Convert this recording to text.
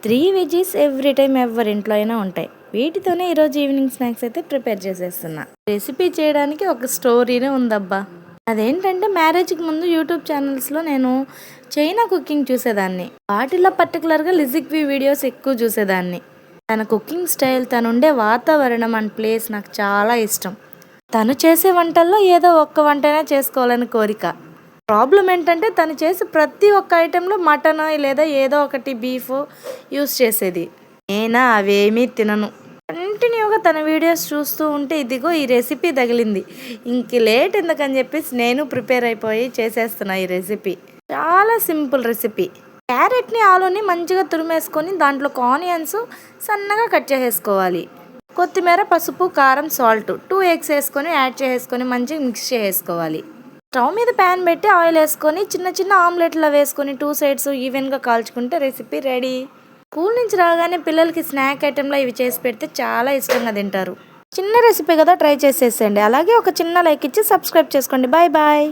3 veggies every time ఎవరి ఇంట్లో అయినా ఉంటాయి. వీటితోనే ఈరోజు ఈవినింగ్ స్నాక్స్ అయితే ప్రిపేర్ చేసేస్తున్నా. రెసిపీ చేయడానికి ఒక స్టోరీనే ఉందబ్బా. అదేంటంటే మ్యారేజ్కి ముందు యూట్యూబ్ ఛానల్స్లో నేను చైనా కుకింగ్ చూసేదాన్ని. వాటిలో పర్టికులర్గా లిజిక్వి వీడియోస్ ఎక్కువ చూసేదాన్ని. తన కుకింగ్ స్టైల్, తనుండే వాతావరణం అండ్ ప్లేస్ నాకు చాలా ఇష్టం. తను చేసే వంటల్లో ఏదో ఒక్క వంటైనా చేసుకోవాలని కోరిక. ప్రాబ్లం ఏంటంటే తను చేసే ప్రతి ఒక్క ఐటెంలో మటన్ లేదా ఏదో ఒకటి బీఫ్ యూస్ చేసేది. నేనా అవేమీ తినను. కంటిన్యూగా తన వీడియోస్ చూస్తూ ఉంటే ఇదిగో ఈ రెసిపీ తగిలింది. ఇంక లేట్ ఎందుకని చెప్పేసి నేను ప్రిపేర్ అయిపోయి చేసేస్తున్నా ఈ రెసిపీ. చాలా సింపుల్ రెసిపీ. క్యారెట్ని, ఆలూని మంచిగా తురిమేసుకొని దాంట్లోకి ఆనియన్స్ సన్నగా కట్ చేసేసుకోవాలి. కొత్తిమీర, పసుపు, కారం, సాల్ట్, 2 ఎగ్స్ వేసుకొని యాడ్ చేసుకొని మంచిగా మిక్స్ చేసుకోవాలి. స్టవ్ మీద ప్యాన్ పెట్టి ఆయిల్ వేసుకొని చిన్న చిన్న ఆమ్లెట్లో వేసుకొని 2 సైడ్స్ ఈవెన్గా కాల్చుకుంటే రెసిపీ రెడీ. స్కూల్ నుంచి రాగానే పిల్లలకి స్నాక్ ఐటెంలో ఇవి చేసి పెడితే చాలా ఇష్టంగా తింటారు. చిన్న రెసిపీ కదా, ట్రై చేసేసేయండి. అలాగే ఒక చిన్న లైక్ ఇచ్చి సబ్స్క్రైబ్ చేసుకోండి. Bye bye.